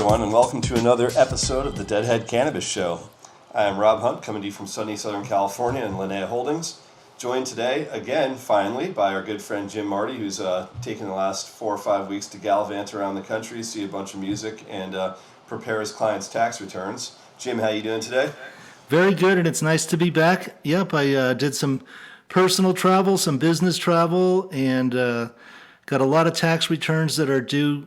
everyone, and welcome to another episode of the Deadhead Cannabis Show. I am Rob Hunt, coming to you from sunny Southern California and Linnea Holdings. Joined today, again, finally, by our good friend Jim Marty, who's taken the last 4 or 5 weeks to gallivant around the country, see a bunch of music, and prepare his clients' tax returns. Jim, how you doing today? Very good, and it's nice to be back. Yep, I did some personal travel, some business travel, and got a lot of tax returns that are due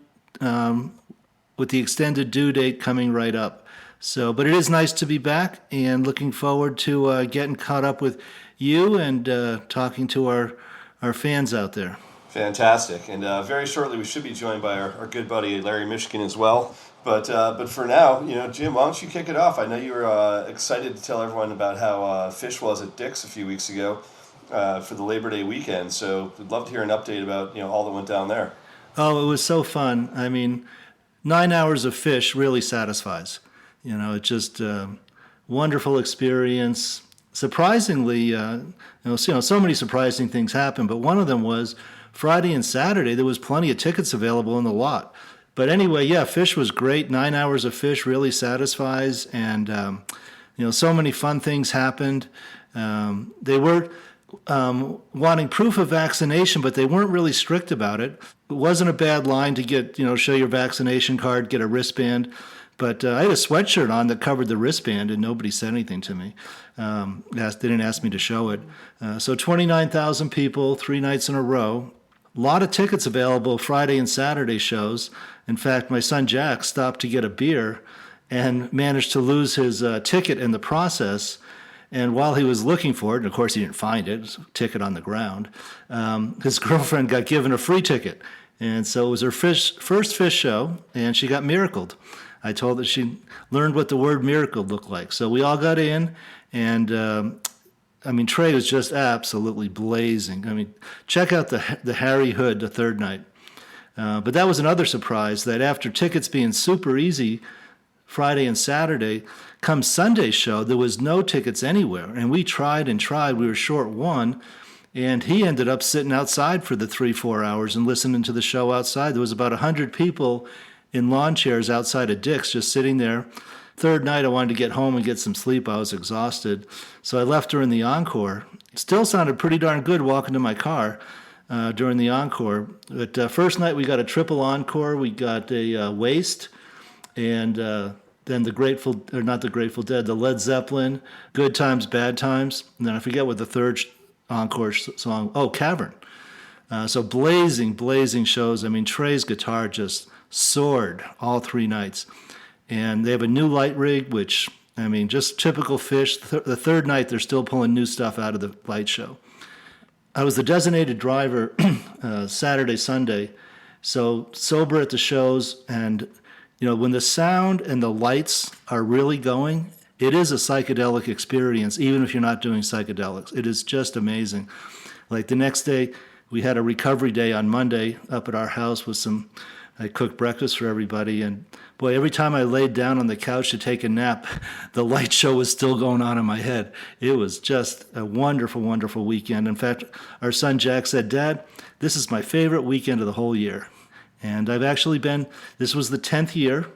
with the extended due date coming right up. So, but it is nice to be back, and looking forward to getting caught up with you and talking to our fans out there. Fantastic, and very shortly we should be joined by our good buddy Larry Mishkin as well. But for now, Jim, why don't you kick it off? I know you were excited to tell everyone about how Phish was at Dick's a few weeks ago for the Labor Day weekend. So we'd love to hear an update about all that went down there. Oh, it was so fun. I mean, 9 hours of Phish really satisfies. It's just a wonderful experience. Surprisingly, so many surprising things happened, but one of them was Friday and Saturday, there was plenty of tickets available in the lot. But anyway, yeah, Phish was great. 9 hours of Phish really satisfies, and so many fun things happened. They were wanting proof of vaccination, but they weren't really strict about it. It wasn't a bad line to get, show your vaccination card, get a wristband. But I had a sweatshirt on that covered the wristband, and nobody said anything to me. They didn't ask me to show it. So 29,000 people, 3 nights in a row. A lot of tickets available Friday and Saturday shows. In fact, my son Jack stopped to get a beer and managed to lose his ticket in the process. And while he was looking for it, and of course he didn't find it, it was a ticket on the ground, his girlfriend got given a free ticket. And so it was her first Phish show, and she got miracled. I told her she learned what the word miracle looked like. So we all got in, and Trey was just absolutely blazing. Check out the Harry Hood the third night. But that was another surprise, that after tickets being super easy Friday and Saturday, come Sunday's show, there was no tickets anywhere. And we tried and tried. We were short one. And he ended up sitting outside for the 3-4 hours and listening to the show outside. There was about 100 people in lawn chairs outside of Dick's just sitting there. Third night, I wanted to get home and get some sleep. I was exhausted. So I left during the encore. It still sounded pretty darn good walking to my car during the encore. But first night, we got a triple encore. We got a Waste, and then the Led Zeppelin, Good Times, Bad Times. And then I forget what the third encore song, Cavern. So blazing shows. Trey's guitar just soared all 3 nights. And they have a new light rig, which, just typical Phish. The third night, they're still pulling new stuff out of the light show. I was the designated driver Saturday, Sunday, so sober at the shows. And, when the sound and the lights are really going, it is a psychedelic experience, even if you're not doing psychedelics. It is just amazing. Like the next day, we had a recovery day on Monday up at our house with I cooked breakfast for everybody, and boy, every time I laid down on the couch to take a nap, the light show was still going on in my head. It was just a wonderful, wonderful weekend. In fact, our son Jack said, "Dad, this is my favorite weekend of the whole year." And I've actually this was the 10th year.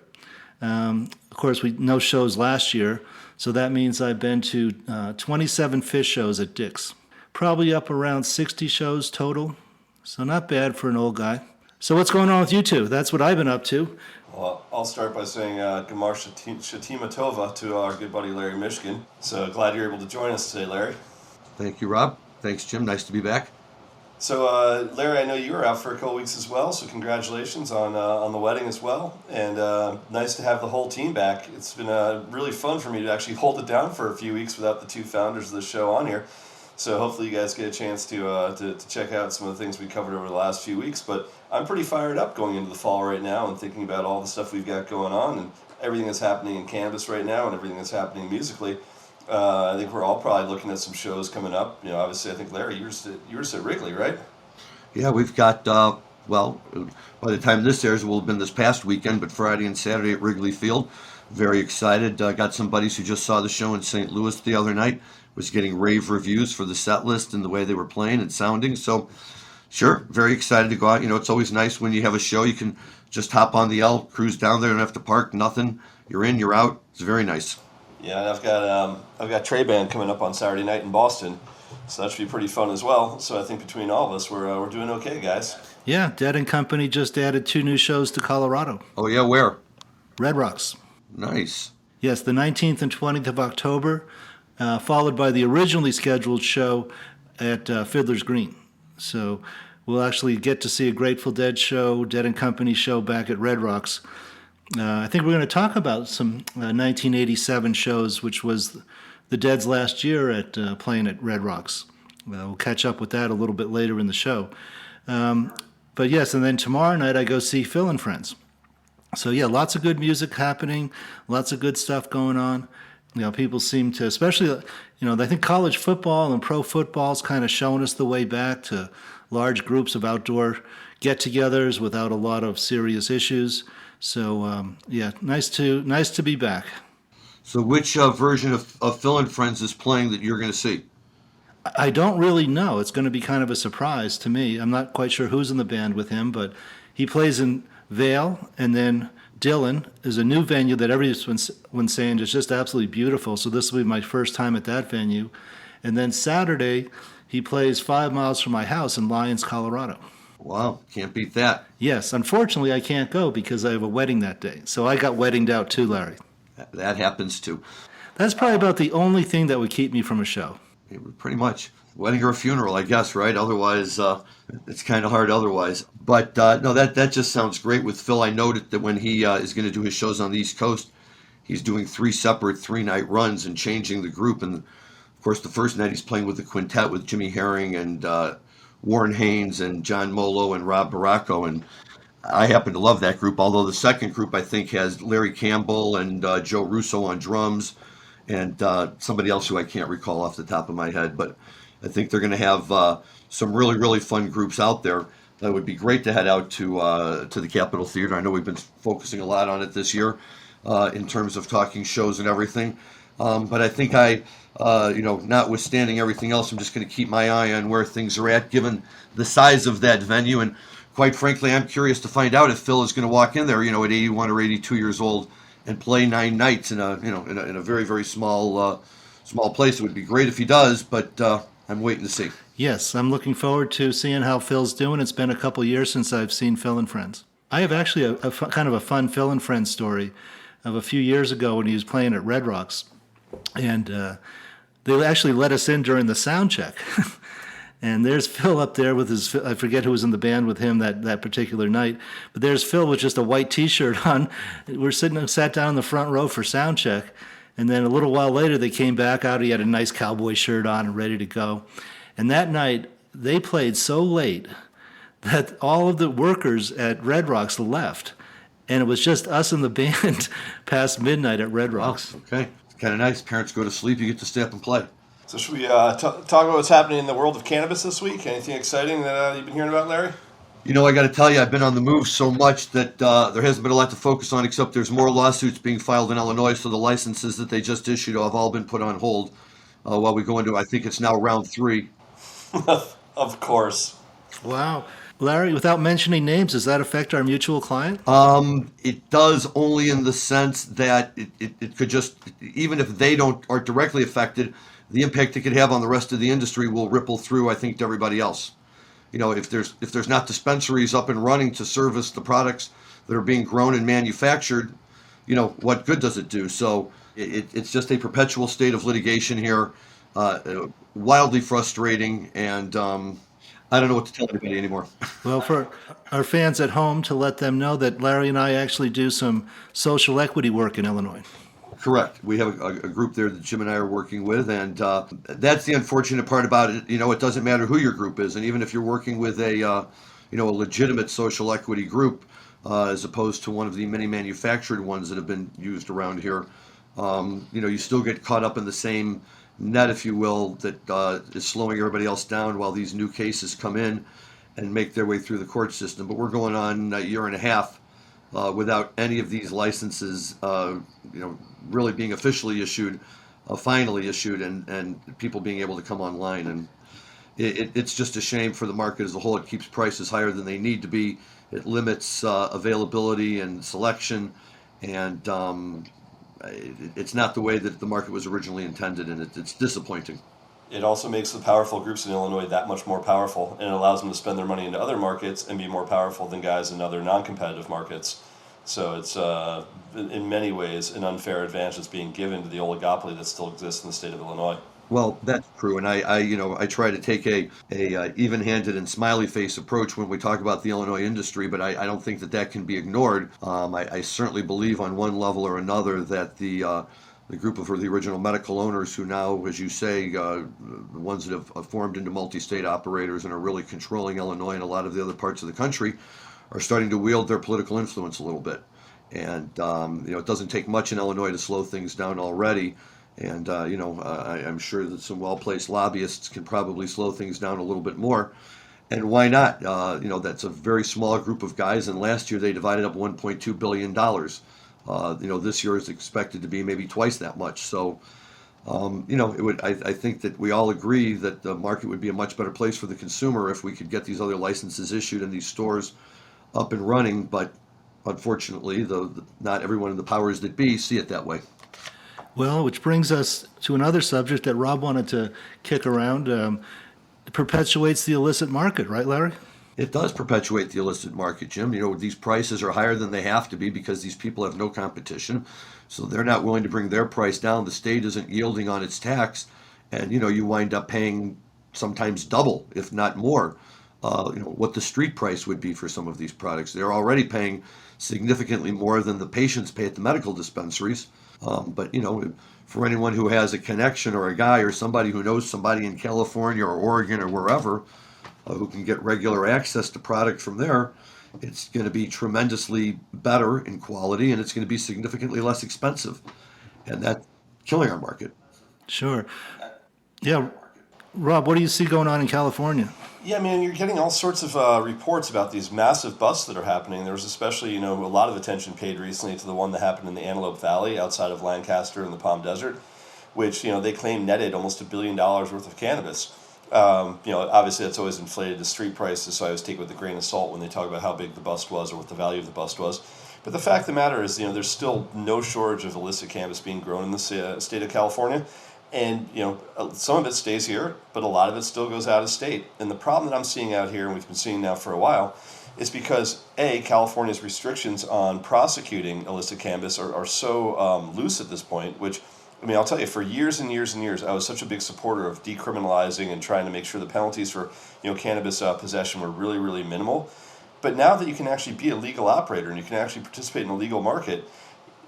Of course, no shows last year, so that means I've been to 27 Phish shows at Dick's. Probably up around 60 shows total, so not bad for an old guy. So what's going on with you two? That's what I've been up to. Well, I'll start by saying Gamar Shatima Tova to our good buddy Larry Mishkin. So glad you're able to join us today, Larry. Thank you, Rob. Thanks, Jim. Nice to be back. So, Larry, I know you were out for a couple weeks as well, so congratulations on the wedding as well. And nice to have the whole team back. It's been really fun for me to actually hold it down for a few weeks without the two founders of the show on here. So hopefully you guys get a chance to check out some of the things we covered over the last few weeks. But I'm pretty fired up going into the fall right now and thinking about all the stuff we've got going on and everything that's happening in cannabis right now and everything that's happening musically. I think we're all probably looking at some shows coming up. Obviously, I think, Larry, you were at Wrigley, right? Yeah, we've got, by the time this airs, it will have been this past weekend, but Friday and Saturday at Wrigley Field. Very excited. Got some buddies who just saw the show in St. Louis the other night. Was getting rave reviews for the set list and the way they were playing and sounding. So Sure, very excited to go out. It's always nice when you have a show. You can just hop on the L, cruise down there, don't have to park, nothing. You're in, you're out. It's very nice. Yeah, and I've got Trey Band coming up on Saturday night in Boston, so that should be pretty fun as well. So I think between all of us, we're doing okay, guys. Yeah, Dead and Company just added 2 new shows to Colorado. Oh yeah, where? Red Rocks. Nice. Yes, the 19th and 20th of October, followed by the originally scheduled show at Fiddler's Green. So we'll actually get to see a Grateful Dead show, Dead and Company show back at Red Rocks. I think we're going to talk about some 1987 shows, which was the Dead's last year at playing at Red Rocks. We'll catch up with that a little bit later in the show. But yes, and then tomorrow night I go see Phil and Friends. So yeah, lots of good music happening, lots of good stuff going on. People seem to, especially, I think college football and pro football's kind of shown us the way back to large groups of outdoor get-togethers without a lot of serious issues. So yeah, nice to be back. So which version of Phil and Friends is playing that you're going to see? I don't really know. It's going to be kind of a surprise to me. I'm not quite sure who's in the band with him, but he plays in Vail, and then Dillon is a new venue that everyone's saying is just absolutely beautiful. So this will be my first time at that venue. And then Saturday, he plays 5 miles from my house in Lyons, Colorado. Wow, can't beat that. Yes, unfortunately I can't go because I have a wedding that day. So I got weddinged out too, Larry. That happens too. That's probably about the only thing that would keep me from a show. Pretty much. Wedding or a funeral, I guess, right? Otherwise, it's kind of hard otherwise. But no, that just sounds great with Phil. I noted that when he is going to do his shows on the East Coast, he's doing 3 separate 3-night runs and changing the group. And, of course, the first night he's playing with the quintet with Jimmy Herring and Warren Haynes and John Molo and Rob Baracco. And I happen to love that group, although the second group, I think, has Larry Campbell and Joe Russo on drums and somebody else who I can't recall off the top of my head. But I think they're going to have some really, really fun groups out there. That would be great to head out to the Capitol Theater. I know we've been focusing a lot on it this year in terms of talking shows and everything. But I think notwithstanding everything else, I'm just going to keep my eye on where things are at, given the size of that venue. And quite frankly, I'm curious to find out if Phil is going to walk in there, at 81 or 82 years old, and play 9 nights in a very, very small place. It would be great if he does, but I'm waiting to see. Yes, I'm looking forward to seeing how Phil's doing. It's been a couple years since I've seen Phil and Friends. I have actually a kind of a fun Phil and Friends story of a few years ago when he was playing at Red Rocks. And they actually let us in during the sound check. And there's Phil up there with his, I forget who was in the band with him that particular night, but there's Phil with just a white T-shirt on. We're sat down in the front row for sound check. And then a little while later, they came back out. He had a nice cowboy shirt on and ready to go. And that night, they played so late that all of the workers at Red Rocks left. And it was just us and the band past midnight at Red Rocks. Wow, okay. It's kind of nice. Parents go to sleep, you get to stay up and play. So should we talk about what's happening in the world of cannabis this week? Anything exciting that you've been hearing about, Larry? I got to tell you, I've been on the move so much that there hasn't been a lot to focus on, except there's more lawsuits being filed in Illinois, so the licenses that they just issued have all been put on hold while we go into, I think it's now round 3. Of course. Wow. Larry, without mentioning names, does that affect our mutual client? It does, only in the sense that it could just, even if they aren't directly affected, the impact it could have on the rest of the industry will ripple through, I think, to everybody else. If there's not dispensaries up and running to service the products that are being grown and manufactured, what good does it do? So it's just a perpetual state of litigation here, wildly frustrating, and I don't know what to tell anybody anymore. Well, for our fans at home, to let them know that Larry and I actually do some social equity work in Illinois. Correct. We have a group there that Jim and I are working with, and that's the unfortunate part about it. It doesn't matter who your group is, and even if you're working with a legitimate social equity group, as opposed to one of the many manufactured ones that have been used around here, you still get caught up in the same net, if you will, that is slowing everybody else down while these new cases come in and make their way through the court system. But we're going on a year and a half without any of these licenses, really being officially issued, finally issued, and people being able to come online. And it's just a shame for the market as a whole. It keeps prices higher than they need to be. It limits availability and selection, and it's not the way that the market was originally intended, and it's disappointing. It also makes the powerful groups in Illinois that much more powerful, and it allows them to spend their money into other markets and be more powerful than guys in other non-competitive markets. So it's in many ways an unfair advantage that's being given to the oligopoly that still exists in the state of Illinois. Well, that's true, and I try to take a even-handed and smiley face approach when we talk about the Illinois industry, but I don't think that that can be ignored. I certainly believe on one level or another that the group of the original medical owners who now, as you say, the ones that have formed into multi-state operators and are really controlling Illinois and a lot of the other parts of the country, are starting to wield their political influence a little bit. And it doesn't take much in Illinois to slow things down already. And I'm sure that some well-placed lobbyists can probably slow things down a little bit more. And why not? That's a very small group of guys. And last year they divided up $1.2 billion. This year is expected to be maybe twice that much. So, it would. I think that we all agree that the market would be a much better place for the consumer if we could get these other licenses issued and these stores up and running. But unfortunately, not everyone in the powers that be see it that way. Well, which brings us to another subject that Rob wanted to kick around. It perpetuates the illicit market, right, Larry? It does perpetuate the illicit market, Jim. These prices are higher than they have to be because these people have no competition. So they're not willing to bring their price down. The state isn't yielding on its tax. And, you wind up paying sometimes double, if not more, what the street price would be for some of these products. They're already paying significantly more than the patients pay at the medical dispensaries. But for anyone who has a connection or a guy or somebody who knows somebody in California or Oregon or wherever who can get regular access to product from there, it's going to be tremendously better in quality and it's going to be significantly less expensive. And that's killing our market. Sure. Yeah. Rob, what do you see going on in California? Yeah, man, you're getting all sorts of reports about these massive busts that are happening. There was especially, a lot of attention paid recently to the one that happened in the Antelope Valley outside of Lancaster in the Palm Desert, which, they claim netted almost $1 billion worth of cannabis. Obviously that's always inflated the street prices, so I always take it with a grain of salt when they talk about how big the bust was or what the value of the bust was. But the fact of the matter is, there's still no shortage of illicit cannabis being grown in the state of California. And, some of it stays here, but a lot of it still goes out of state. And the problem that I'm seeing out here, and we've been seeing now for a while, is because, A, California's restrictions on prosecuting illicit cannabis are so loose at this point, which, I'll tell you, for years and years and years, I was such a big supporter of decriminalizing and trying to make sure the penalties for, cannabis possession were really, really minimal. But now that you can actually be a legal operator and you can actually participate in a legal market,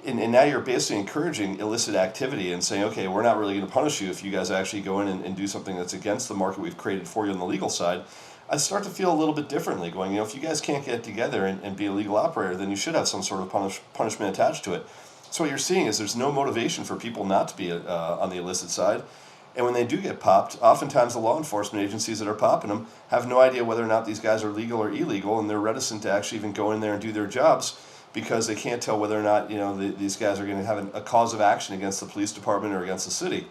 and now you're basically encouraging illicit activity and saying, okay, we're not really going to punish you if you guys actually go in and do something that's against the market we've created for you on the legal side, I start to feel a little bit differently going, if you guys can't get together and be a legal operator, then you should have some sort of punishment attached to it. So what you're seeing is there's no motivation for people not to be on the illicit side. And when they do get popped, oftentimes the law enforcement agencies that are popping them have no idea whether or not these guys are legal or illegal, and they're reticent to actually even go in there and do their jobs because they can't tell whether or not these guys are going to have a cause of action against the police department or against the city.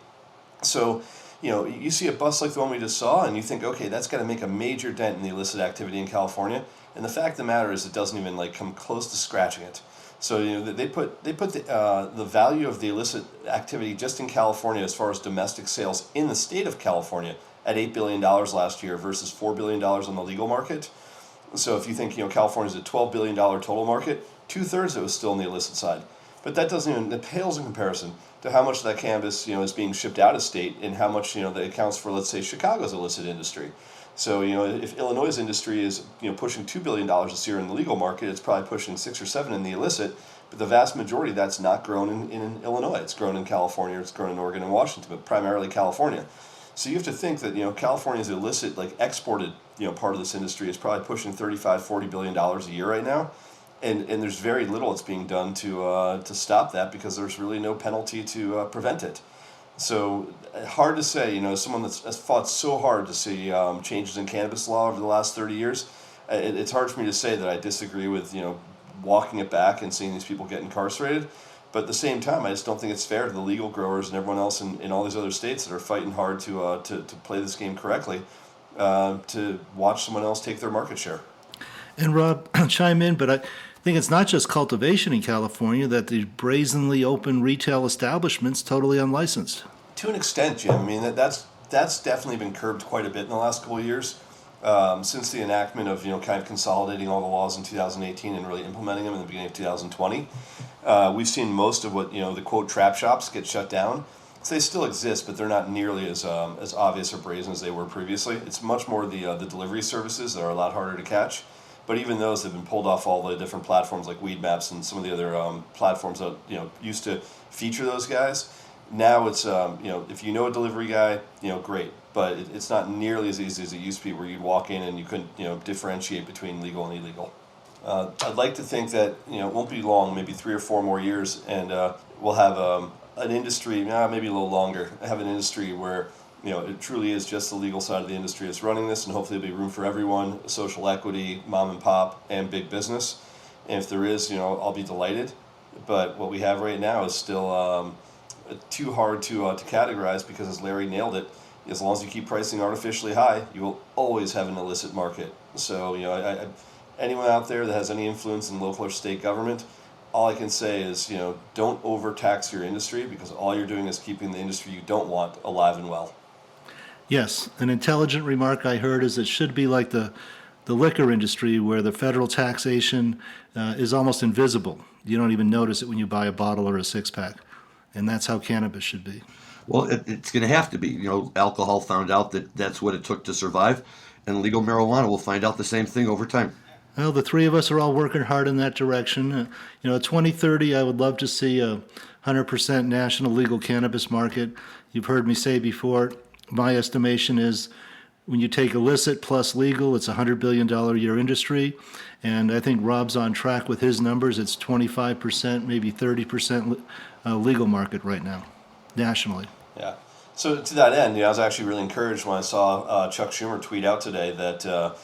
So, you see a bust like the one we just saw, and you think, okay, that's got to make a major dent in the illicit activity in California. And the fact of the matter is, it doesn't even come close to scratching it. So they put the value of the illicit activity just in California as far as domestic sales in the state of California at $8 billion last year versus $4 billion on the legal market. So if you think California's a $12 billion total market, 2/3 of it was still on the illicit side. But that it pales in comparison to how much of that cannabis is being shipped out of state and how much that accounts for, let's say, Chicago's illicit industry. So if Illinois' industry is pushing $2 billion this year in the legal market, it's probably pushing 6 or 7 in the illicit. But the vast majority of that's not grown in Illinois. It's grown in California, it's grown in Oregon and Washington, but primarily California. So you have to think that California's illicit exported part of this industry is probably pushing $35-40 billion a year right now. And there's very little that's being done to stop that because there's really no penalty to prevent it. So hard to say, someone that's fought so hard to see changes in cannabis law over the last 30 years, it's hard for me to say that I disagree with, walking it back and seeing these people get incarcerated. But at the same time, I just don't think it's fair to the legal growers and everyone else in all these other states that are fighting hard to play this game correctly. to watch someone else take their market share. And Rob, chime in, but I think it's not just cultivation in California, that the brazenly open retail establishments totally unlicensed. To an extent, Jim. I mean, that's definitely been curbed quite a bit in the last couple of years. Since the enactment of, kind of consolidating all the laws in 2018 and really implementing them in the beginning of 2020, we've seen most of what, the quote trap shops get shut down. So they still exist, but they're not nearly as obvious or brazen as they were previously. It's much more the delivery services that are a lot harder to catch. But even those have been pulled off all the different platforms like Weed Maps and some of the other platforms that used to feature those guys. Now it's if you know a delivery guy, great, but it's not nearly as easy as it used to be, where you'd walk in and you couldn't differentiate between legal and illegal. I'd like to think that it won't be long, maybe 3 or 4 more years, and we'll have an industry, maybe a little longer. Have an industry where it truly is just the legal side of the industry that's running this, and hopefully there'll be room for everyone, social equity, mom and pop, and big business. And if there is, I'll be delighted. But what we have right now is still too hard to categorize, because, as Larry nailed it, as long as you keep pricing artificially high, you will always have an illicit market. So, anyone out there that has any influence in local or state government, all I can say is, don't overtax your industry, because all you're doing is keeping the industry you don't want alive and well. Yes, an intelligent remark I heard is it should be like the liquor industry, where the federal taxation is almost invisible. You don't even notice it when you buy a bottle or a six-pack. And that's how cannabis should be. Well, it's going to have to be. Alcohol found out that that's what it took to survive, and legal marijuana will find out the same thing over time. Well, the three of us are all working hard in that direction. 2030, I would love to see a 100% national legal cannabis market. You've heard me say before, my estimation is when you take illicit plus legal, it's a $100 billion a year industry. And I think Rob's on track with his numbers. It's 25%, maybe 30% legal market right now, nationally. Yeah. So to that end, I was actually really encouraged when I saw Chuck Schumer tweet out today that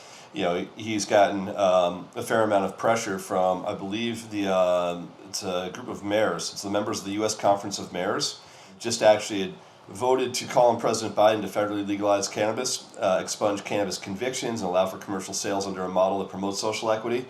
he's gotten a fair amount of pressure from, I believe, it's a group of mayors. It's the members of the U.S. Conference of Mayors. Just actually voted to call on President Biden to federally legalize cannabis, expunge cannabis convictions, and allow for commercial sales under a model that promotes social equity.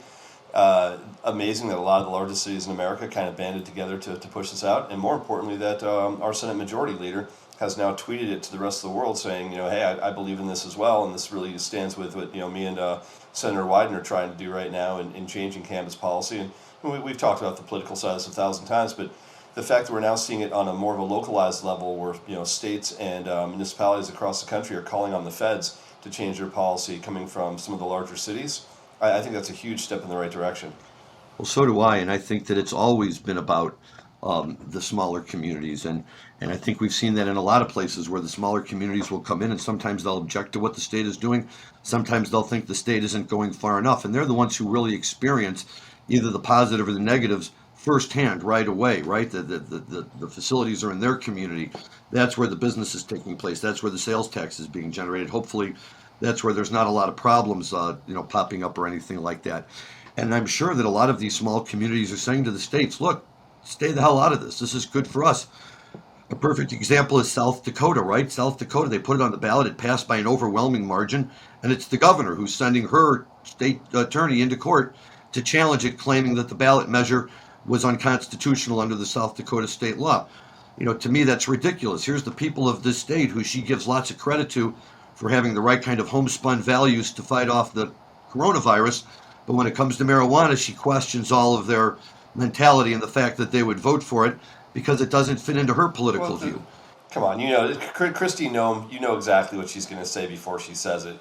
Amazing that a lot of the largest cities in America kind of banded together to push this out, and more importantly that our Senate Majority Leader has now tweeted it to the rest of the world, saying, hey, I believe in this as well, and this really stands with what me and Senator Wyden are trying to do right now in changing cannabis policy. And we've talked about the political side of this 1,000 times, but the fact that we're now seeing it on a more of a localized level, where states and municipalities across the country are calling on the feds to change their policy, coming from some of the larger cities, I think that's a huge step in the right direction. Well, so do I, and I think that it's always been about the smaller communities, and I think we've seen that in a lot of places where the smaller communities will come in, and sometimes they'll object to what the state is doing. Sometimes they'll think the state isn't going far enough, and they're the ones who really experience either the positive or the negatives firsthand right away, right? The facilities are in their community. That's where the business is taking place. That's where the sales tax is being generated. Hopefully, that's where there's not a lot of problems, popping up or anything like that. And I'm sure that a lot of these small communities are saying to the states, look, stay the hell out of this. This is good for us. A perfect example is South Dakota, right? South Dakota, they put it on the ballot. It passed by an overwhelming margin. And it's the governor who's sending her state attorney into court to challenge it, claiming that the ballot measure was unconstitutional under the South Dakota state law. To me, that's ridiculous. Here's the people of this state who she gives lots of credit to for having the right kind of homespun values to fight off the coronavirus. But when it comes to marijuana, she questions all of their mentality and the fact that they would vote for it because it doesn't fit into her political view. Come on, Christy Nome, you know exactly what she's going to say before she says it.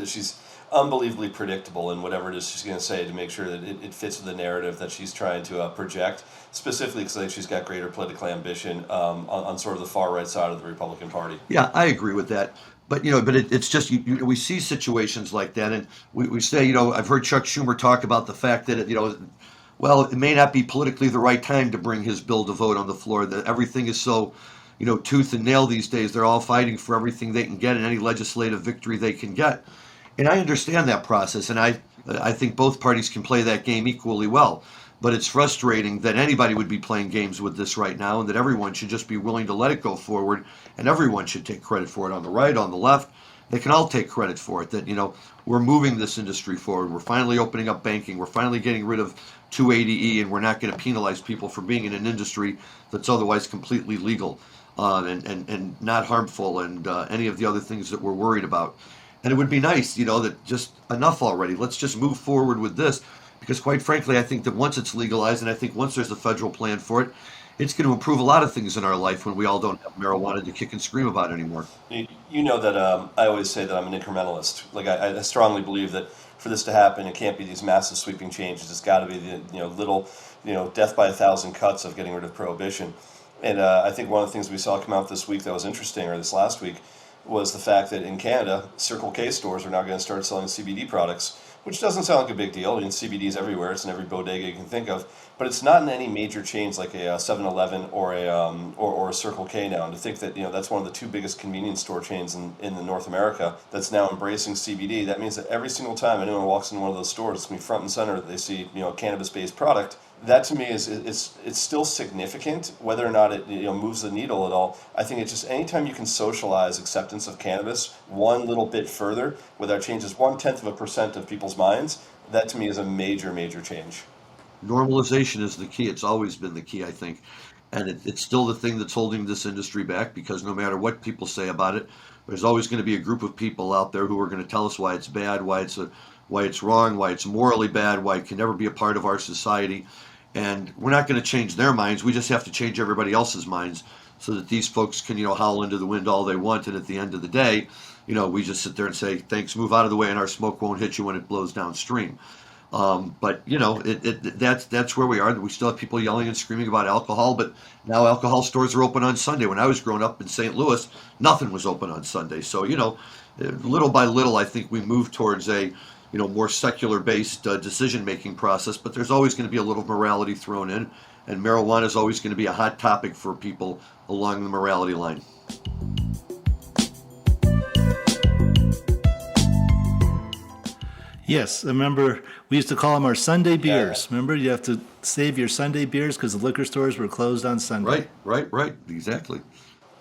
She's unbelievably predictable in whatever it is she's going to say to make sure that it fits with the narrative that she's trying to project, specifically because I think she's got greater political ambition on sort of the far right side of the Republican Party. Yeah, I agree with that. But it's just we see situations like that, and we say I've heard Chuck Schumer talk about the fact that it may not be politically the right time to bring his bill to vote on the floor. That everything is so tooth and nail these days. They're all fighting for everything they can get and any legislative victory they can get. And I understand that process, and I think both parties can play that game equally well. But it's frustrating that anybody would be playing games with this right now, and that everyone should just be willing to let it go forward, and everyone should take credit for it on the right, on the left. they can all take credit for it, that, we're moving this industry forward. We're finally opening up banking. We're finally getting rid of 280E, and we're not going to penalize people for being in an industry that's otherwise completely legal and not harmful, and any of the other things that we're worried about. And it would be nice, that just enough already. Let's just move forward with this, because quite frankly, I think that once it's legalized, and I think once there's a federal plan for it, it's going to improve a lot of things in our life when we all don't have marijuana to kick and scream about anymore. You know that I always say that I'm an incrementalist. Like I strongly believe that for this to happen, it can't be these massive sweeping changes. It's got to be the little death by a thousand cuts of getting rid of prohibition. And I think one of the things we saw come out this week that was interesting, or this last week, was the fact that in Canada, Circle K stores are now going to start selling CBD products, which doesn't sound like a big deal. I mean, CBD is everywhere. It's in every bodega you can think of. But it's not in any major chains like a 7-Eleven or a Circle K now. And to think that that's one of the two biggest convenience store chains in the North America that's now embracing CBD, that means that every single time anyone walks into one of those stores, it's going to be front and center that they see a cannabis-based product. That to me is it's still significant. Whether or not it moves the needle at all, I think it's just anytime you can socialize acceptance of cannabis one little bit further, whether that changes 0.1% of people's minds, that to me is a major change. Normalization is the key. It's always been the key, I think. And it's still the thing that's holding this industry back, because no matter what people say about it, there's always going to be a group of people out there who are going to tell us why it's bad, why it's wrong, why it's morally bad, why it can never be a part of our society. And we're not going to change their minds. We just have to change everybody else's minds so that these folks can, howl into the wind all they want. And at the end of the day, we just sit there and say, thanks, move out of the way, and our smoke won't hit you when it blows downstream. But that's where we are. We still have people yelling and screaming about alcohol, but now alcohol stores are open on Sunday. When I was growing up in St. Louis, nothing was open on Sunday. So, little by little, I think we move towards a more secular-based decision-making process, but there's always going to be a little morality thrown in, and marijuana is always going to be a hot topic for people along the morality line. Yes, I remember we used to call them our Sunday beers. Yeah. Remember, you have to save your Sunday beers because the liquor stores were closed on Sunday. Right, exactly.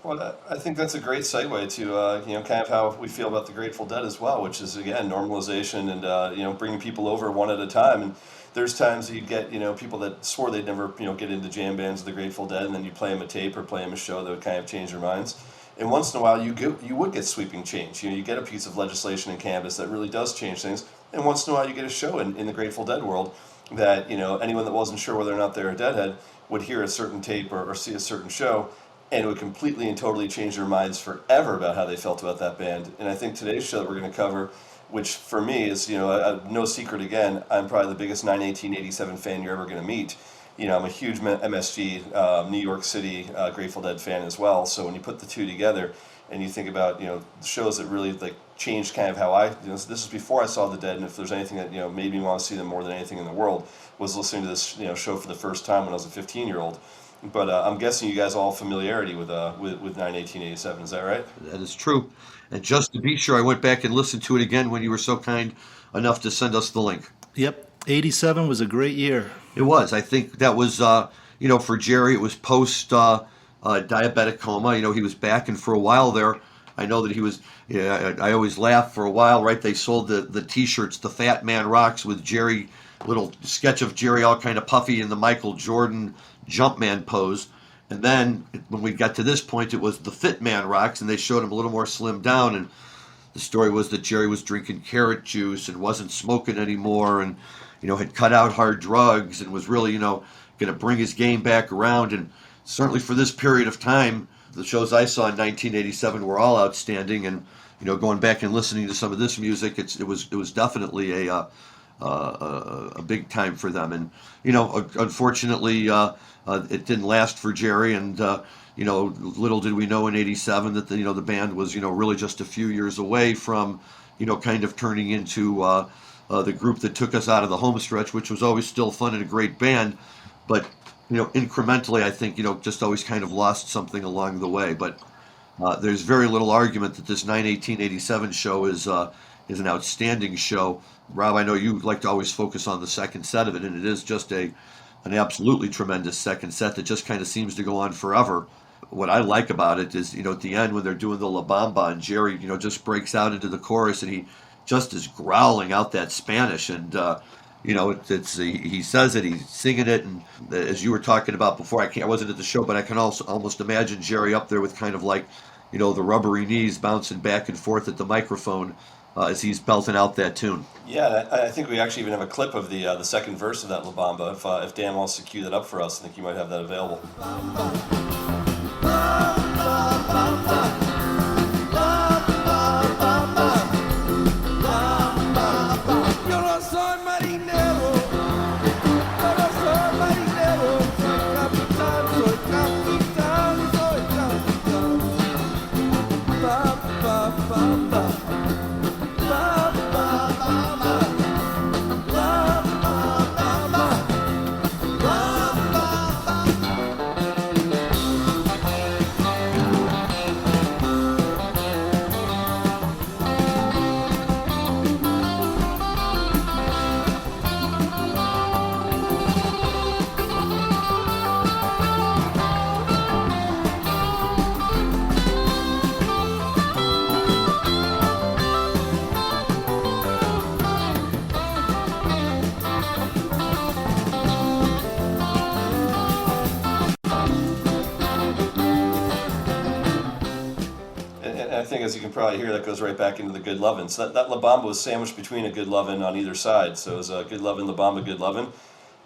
Well, I think that's a great segue to kind of how we feel about the Grateful Dead as well, which is again normalization and bringing people over one at a time. And there's times that you get people that swore they'd never get into jam bands of the Grateful Dead, and then you play them a tape or play them a show that would kind of change their minds. And once in a while, you would get sweeping change. You get a piece of legislation in cannabis that really does change things. And once in a while, you get a show in the Grateful Dead world that anyone that wasn't sure whether or not they're a Deadhead would hear a certain tape or see a certain show, and it would completely and totally change their minds forever about how they felt about that band. And I think today's show that we're going to cover, which for me is no secret again, I'm probably the biggest 9/18/87 fan you're ever going to meet. I'm a huge MSG, New York City Grateful Dead fan as well. So when you put the two together and you think about shows that really changed kind of how I this is before I saw the Dead, and if there's anything that made me want to see them more than anything in the world was listening to this show for the first time when I was a 15-year-old. But I'm guessing you guys all have familiarity with 9/18/87. Is that right? That is true. And just to be sure, I went back and listened to it again when you were so kind enough to send us the link. Yep. 87 was a great year. It was. I think that was, for Jerry, it was post diabetic coma. He was back, and for a while there, I know that he was. I always laugh for a while, right? They sold the T-shirts, the Fat Man Rocks, with Jerry, little sketch of Jerry all kind of puffy in the Michael Jordan Jumpman pose. And then when we got to this point, it was the Fit Man Rocks, and they showed him a little more slimmed down. And the story was that Jerry was drinking carrot juice and wasn't smoking anymore, and had cut out hard drugs and was really going to bring his game back around. And certainly for this period of time, the shows I saw in 1987 were all outstanding. And going back and listening to some of this music, it was definitely a big time for them. And unfortunately, it didn't last for Jerry. And little did we know in '87 that the band was really just a few years away from kind of turning into the group that took us out of the home stretch, which was always still fun and a great band, but incrementally, I think just always kind of lost something along the way. But there's very little argument that this 9/18/87 show is an outstanding show. Rob, I know you like to always focus on the second set of it, and it is just an absolutely tremendous second set that just kind of seems to go on forever. what I like about it is, at the end when they're doing the La Bamba and Jerry, just breaks out into the chorus and he just is growling out that Spanish. And, he says it, he's singing it. And as you were talking about before, I wasn't at the show, but I can also almost imagine Jerry up there with kind of like, the rubbery knees bouncing back and forth at the microphone as he's belting out that tune. Yeah, I think we actually even have a clip of the second verse of that La Bamba. If Dan wants to cue that up for us, I think you might have that available. I think, as you can probably hear, that goes right back into the Good Lovin'. So that La Bamba was sandwiched between a Good Lovin' on either side. So it was a Good Lovin', La Bamba, Good Lovin'.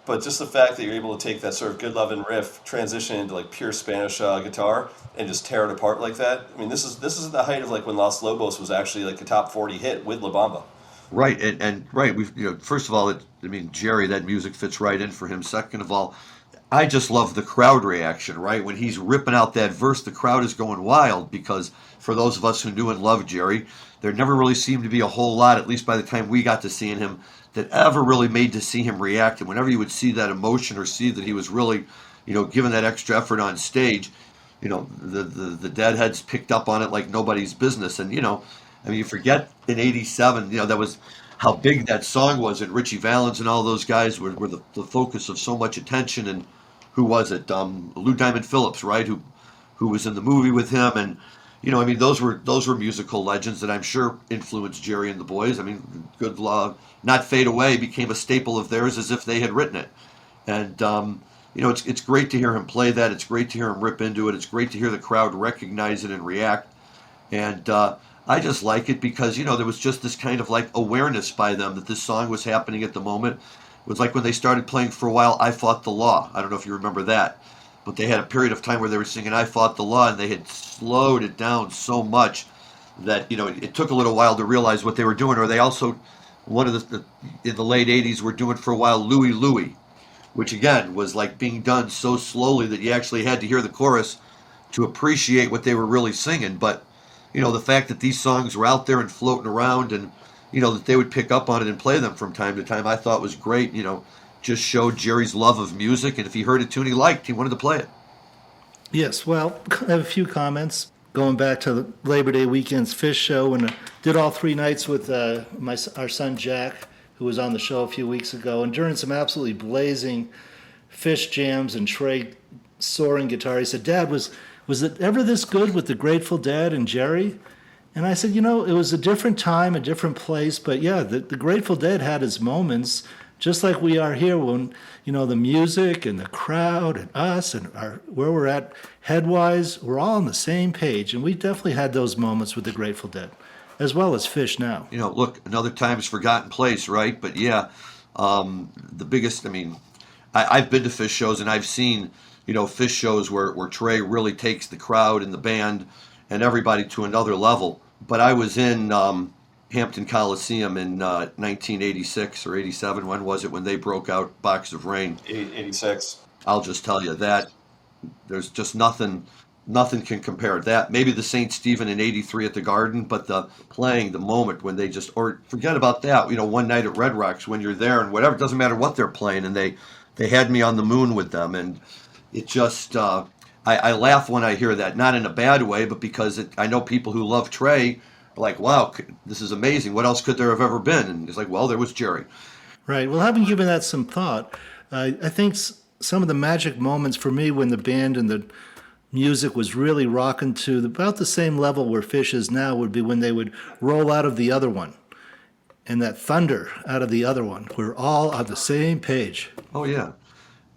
But just the fact that you're able to take that sort of Good Lovin' riff, transition into like pure Spanish guitar, and just tear it apart like that. I mean, this is the height of like when Los Lobos was actually like a top 40 hit with La Bamba. Right, and right. We, first of all, Jerry, that music fits right in for him. Second of all, I just love the crowd reaction, right? When he's ripping out that verse, the crowd is going wild because for those of us who knew and loved Jerry, there never really seemed to be a whole lot, at least by the time we got to seeing him, that ever really made to see him react. And whenever you would see that emotion or see that he was really, giving that extra effort on stage, the deadheads picked up on it like nobody's business. And, you forget in '87, that was how big that song was, and Richie Valens and all those guys were the focus of so much attention. And who was it? Lou Diamond Phillips, right? Who was in the movie with him, and those were musical legends that I'm sure influenced Jerry and the boys. Good Love, Not Fade Away became a staple of theirs as if they had written it. And it's great to hear him play that. It's great to hear him rip into it. It's great to hear the crowd recognize it and react. And I just like it because there was just this kind of like awareness by them that this song was happening at the moment. It was like when they started playing for a while, I Fought the Law. I don't know if you remember that. But they had a period of time where they were singing I Fought the Law, and they had slowed it down so much that, it took a little while to realize what they were doing. Or they also, one of in the late 80s, were doing for a while Louie Louie, which again was like being done so slowly that you actually had to hear the chorus to appreciate what they were really singing. But, the fact that these songs were out there and floating around and, that they would pick up on it and play them from time to time, I thought was great. Just showed Jerry's love of music, and if he heard a tune he liked, he wanted to play it. Yes, well, I have a few comments. Going back to the Labor Day weekend's Phish show, and did all 3 nights with our son Jack, who was on the show a few weeks ago, and during some absolutely blazing Phish jams and Trey soaring guitar, he said, "Dad, was it ever this good with the Grateful Dead and Jerry?" And I said, it was a different time, a different place, but yeah, the Grateful Dead had its moments, just like we are here when, the music and the crowd and us and where we're at headwise, we're all on the same page. And we definitely had those moments with the Grateful Dead, as well as Phish now. Look, another time's forgotten place, right? But yeah, the biggest, I've been to Phish shows and I've seen, Phish shows where Trey really takes the crowd and the band and everybody to another level. But I was in Hampton Coliseum in 1986 or 87. When was it when they broke out Box of Rain? 86. I'll just tell you that there's just nothing can compare that. Maybe the St. Stephen in 83 at the Garden, but the playing, the moment when they just, or forget about that, one night at Red Rocks when you're there and whatever, it doesn't matter what they're playing, and they had me on the moon with them, and it just, I laugh when I hear that, not in a bad way, but because I know people who love Trey are like, wow, this is amazing. What else could there have ever been? And it's like, well, there was Jerry. Right. Well, having given that some thought, I think some of the magic moments for me when the band and the music was really rocking to about the same level where Phish is now would be when they would roll out of the other one. And that thunder out of the other one. We're all on the same page. Oh yeah,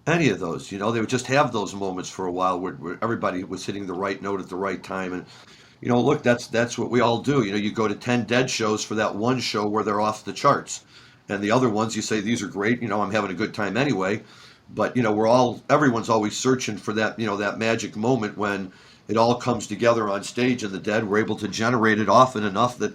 any of those, they would just have those moments for a while where everybody was hitting the right note at the right time. And look, that's what we all do. You go to 10 Dead shows for that one show where they're off the charts, and the other ones you say these are great. I'm having a good time anyway. But everyone's always searching for that that magic moment when it all comes together on stage, and the Dead were able to generate it often enough that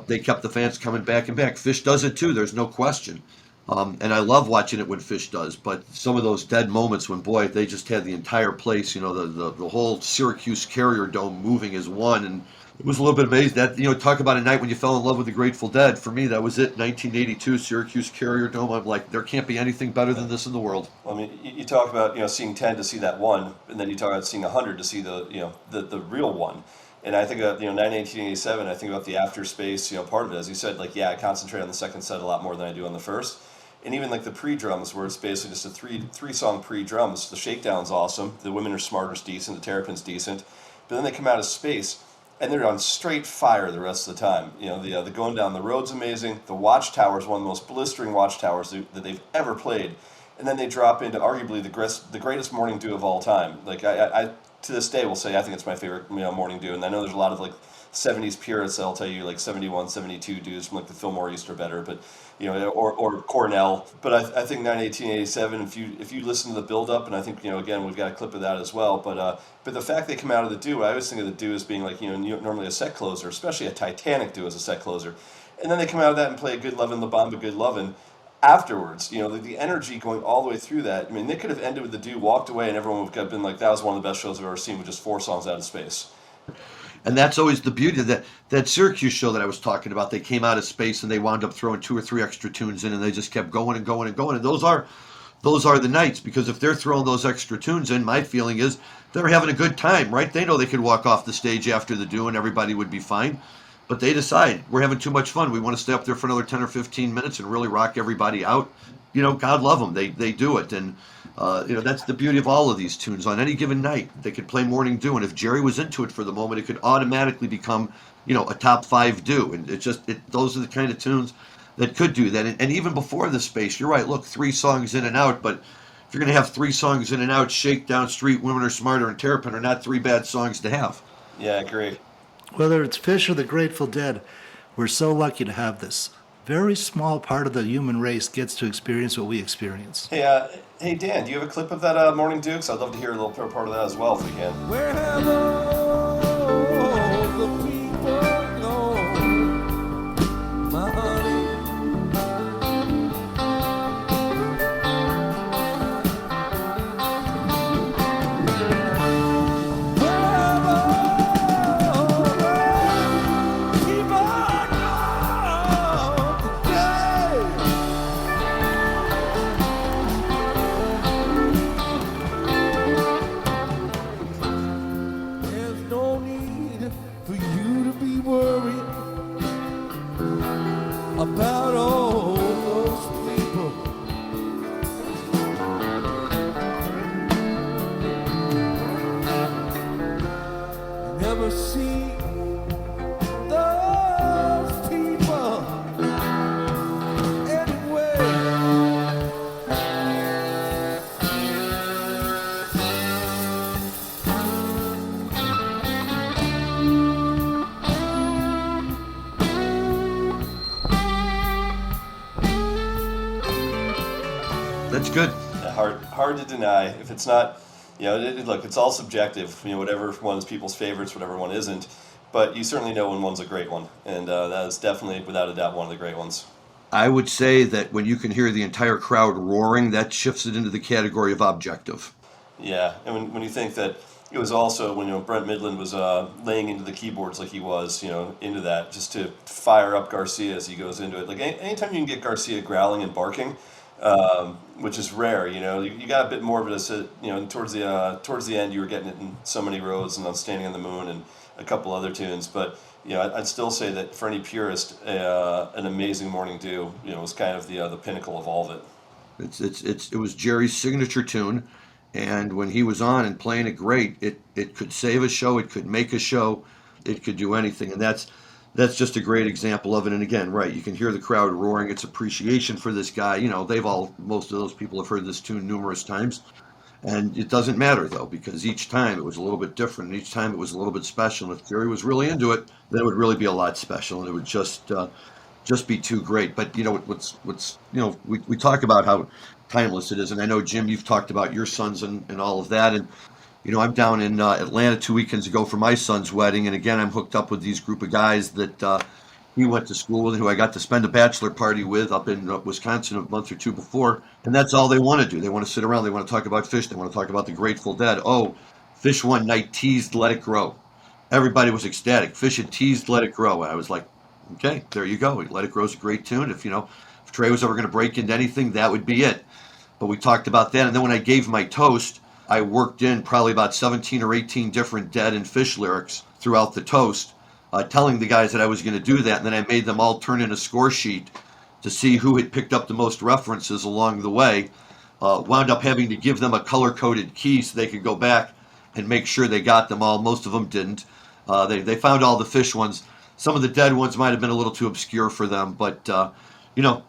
they kept the fans coming back and back. Phish does it too. There's no question. And I love watching it when Phish does, but some of those Dead moments when, boy, they just had the entire place, the whole Syracuse Carrier Dome moving as one, and it was a little bit amazing. That, talk about a night when you fell in love with the Grateful Dead. For me, that was it, 1982, Syracuse Carrier Dome. I'm like, there can't be anything better than this in the world. I mean, you talk about, seeing 10 to see that one, and then you talk about seeing 100 to see the real one. And I think about, 1987, I think about the after space, part of it. As you said, like, yeah, I concentrate on the second set a lot more than I do on the first. And even like the pre-drums, where it's basically just a three-song pre-drums. The shakedown's awesome. The Women Are Smarter's decent. The Terrapin's decent. But then they come out of space, and they're on straight fire the rest of the time. The Going Down the Road's amazing. The Watchtower is one of the most blistering Watchtowers that they've ever played. And then they drop into arguably the greatest morning dew of all time. Like, I to this day will say I think it's my favorite morning dew. And I know there's a lot of like 70s purists that'll tell you like 71, 72 dews from like the Fillmore East are better, but or Cornell. But I think 1987, if you listen to the build up, and I think again we've got a clip of that as well. But the fact they come out of the dew, I always think of the dew as being like normally a set closer, especially a Titanic dew as a set closer, and then they come out of that and play Good Lovin', La Bamba, Good Lovin'. Afterwards, the energy going all the way through that. I mean, they could have ended with the dew, walked away, and everyone would have been like, that was one of the best shows I've ever seen with just 4 songs out of space. And that's always the beauty of that Syracuse show that I was talking about. They came out of space and they wound up throwing 2 or 3 extra tunes in, and they just kept going and going and going. And those are the nights, because if they're throwing those extra tunes in, my feeling is they're having a good time, right? They know they could walk off the stage after the do and everybody would be fine. But they decide, we're having too much fun. We want to stay up there for another 10 or 15 minutes and really rock everybody out. God love them. They do it. And, that's the beauty of all of these tunes. On any given night, they could play Morning Dew. And if Jerry was into it for the moment, it could automatically become, a top 5 do. And those are the kind of tunes that could do that. And even before the space, you're right. Look, 3 songs in and out. But if you're going to have 3 songs in and out, Shakedown, Street, Women Are Smarter, and Terrapin are not 3 bad songs to have. Yeah, I agree. Whether it's Phish or the Grateful Dead, we're so lucky to have this. Very small part of the human race gets to experience what we experience. Hey Dan, do you have a clip of that Morning Dew? I'd love to hear a little part of that as well if we can. Where have all the people gone, my honey? About all those people. Never see those people anywhere. That's good. Hard to deny. If it's not, look, it's all subjective. Whatever one's people's favorites, whatever one isn't. But you certainly know when one's a great one, and that is definitely, without a doubt, one of the great ones. I would say that when you can hear the entire crowd roaring, that shifts it into the category of objective. Yeah, and when you think that it was also when Brent Midland was laying into the keyboards like he was, into that, just to fire up Garcia as he goes into it. Like anytime you can get Garcia growling and barking, which is rare, you got a bit more of it as towards the end you were getting it in So Many Roads and on Standing on the Moon and a couple other tunes, but I'd still say that for any purist, an Amazing Morning Dew, was kind of the pinnacle of all of it. It was Jerry's signature tune, And when he was on and playing it great, it could save a show, it could make a show, it could do anything. And that's just a great example of it. And again, right, you can hear the crowd roaring its appreciation for this guy. You know, most of those people have heard this tune numerous times. And it doesn't matter, though, because each time it was a little bit different. And each time it was a little bit special. And if Jerry was really into it, then it would really be a lot special. And it would just be too great. But, you know, we talk about how timeless it is. And I know, Jim, you've talked about your sons and all of that. And, you know, I'm down in Atlanta 2 weekends ago for my son's wedding. And again, I'm hooked up with these group of guys that he went to school with, who I got to spend a bachelor party with up in Wisconsin a month or two before. And that's all they want to do. They want to sit around. They want to talk about Phish. They want to talk about the Grateful Dead. Oh, Phish one night teased Let It Grow. Everybody was ecstatic. Phish had teased Let It Grow. And I was like, okay, there you go. Let It Grow is a great tune. If Trey was ever going to break into anything, that would be it. But we talked about that. And then when I gave my toast, I worked in probably about 17 or 18 different Dead and Phish lyrics throughout the toast, telling the guys that I was going to do that. And then I made them all turn in a score sheet to see who had picked up the most references along the way. Wound up having to give them a color-coded key so they could go back and make sure they got them all. Most of them didn't. They found all the Phish ones. Some of the Dead ones might have been a little too obscure for them, but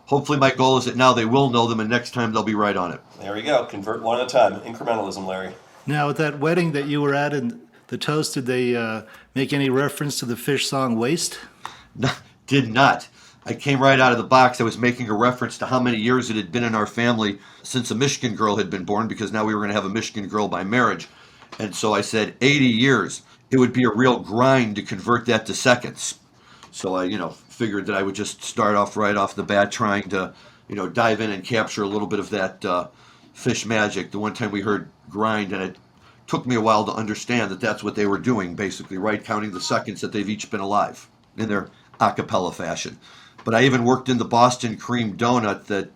hopefully my goal is that now they will know them, and next time they'll be right on it. There we go. Convert one at a time. Incrementalism, Larry. Now, at that wedding that you were at in the toast, did they make any reference to the Phish song Waste? No, did not. I came right out of the box. I was making a reference to how many years it had been in our family since a Mishkin girl had been born, because now we were going to have a Mishkin girl by marriage. And so I said 80 years. It would be a real grind to convert that to seconds. So I, figured that I would just start off right off the bat trying to, dive in and capture a little bit of that Phish magic. The one time we heard grind, and it took me a while to understand that that's what they were doing, basically, right? Counting the seconds that they've each been alive in their a cappella fashion. But I even worked in the Boston cream donut that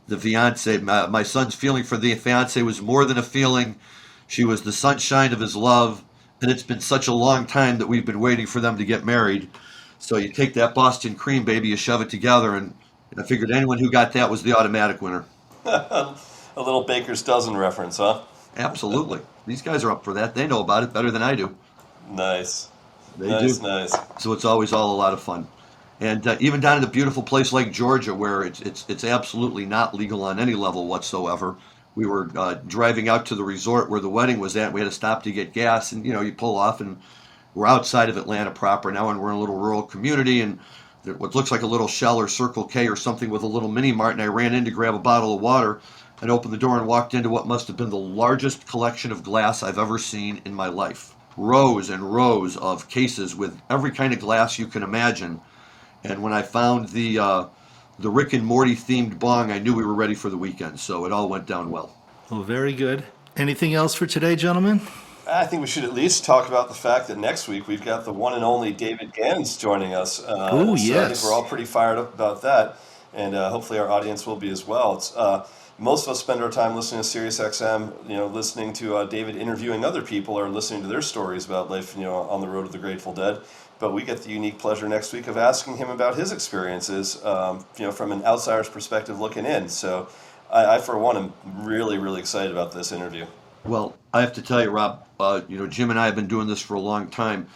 the fiance, my son's feeling for the fiance was more than a feeling. She was the sunshine of his love. And it's been such a long time that we've been waiting for them to get married. So you take that Boston cream, baby, you shove it together, and I figured anyone who got that was the automatic winner. A little Baker's Dozen reference, huh? Absolutely. These guys are up for that. They know about it better than I do. Nice. They nice, do. Nice. So it's always all a lot of fun. And even down in a beautiful place like Georgia, where it's absolutely not legal on any level whatsoever. We were driving out to the resort where the wedding was at. We had to stop to get gas, and you pull off, and we're outside of Atlanta proper now, and we're in a little rural community, and what looks like a little Shell or Circle K or something with a little mini mart. And I ran in to grab a bottle of water, and opened the door and walked into what must have been the largest collection of glass I've ever seen in my life. Rows and rows of cases with every kind of glass you can imagine. And when I found the Rick and Morty themed bong, I knew we were ready for the weekend, so it all went down well. Well, very good. Anything else for today, gentlemen? I think we should at least talk about the fact that next week we've got the one and only David Gans joining us. Oh, yes. So I think we're all pretty fired up about that, and hopefully our audience will be as well. It's, most of us spend our time listening to SiriusXM, listening to David interviewing other people or listening to their stories about life, on the road of the Grateful Dead. But we get the unique pleasure next week of asking him about his experiences, from an outsider's perspective looking in. So I for one, am really, really excited about this interview. Well, I have to tell you, Rob, Jim and I have been doing this for a long time.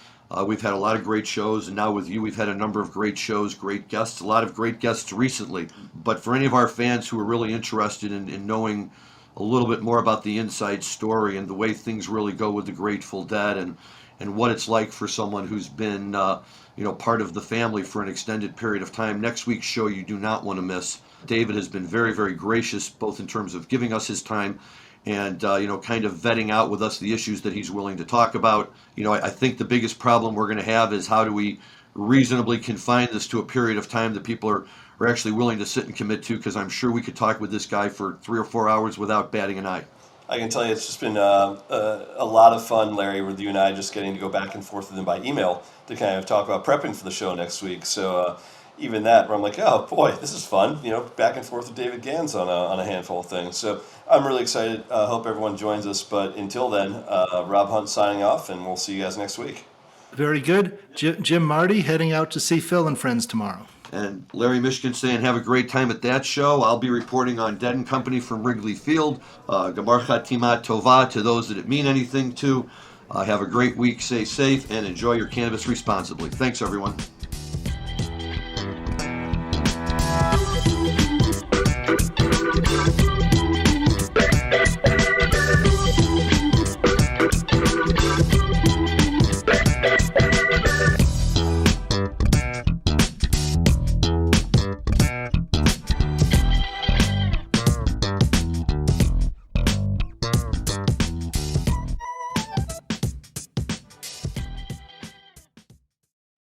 We've had a lot of great shows, and now with you, we've had a number of great shows, great guests, a lot of great guests recently. But for any of our fans who are really interested in knowing a little bit more about the inside story and the way things really go with the Grateful Dead, and what it's like for someone who's been, part of the family for an extended period of time, next week's show you do not want to miss. David has been very, very gracious, both in terms of giving us his time and, kind of vetting out with us the issues that he's willing to talk about. I think the biggest problem we're going to have is how do we reasonably confine this to a period of time that people are actually willing to sit and commit to, because I'm sure we could talk with this guy for 3 or 4 hours without batting an eye. I can tell you it's just been a lot of fun, Larry, with you and I just getting to go back and forth with him by email to kind of talk about prepping for the show next week. So even that, where I'm like, oh boy, this is fun, back and forth with David Gans on a handful of things. So I'm really excited. Hope everyone joins us. But until then, Rob Hunt signing off, and we'll see you guys next week. Very good. Jim Marty heading out to see Phil and friends tomorrow. And Larry Mishkin saying have a great time at that show. I'll be reporting on Dead and Company from Wrigley Field. Gamar Chatima Tova to those that it mean anything to. Have a great week, stay safe, and enjoy your cannabis responsibly. Thanks, everyone.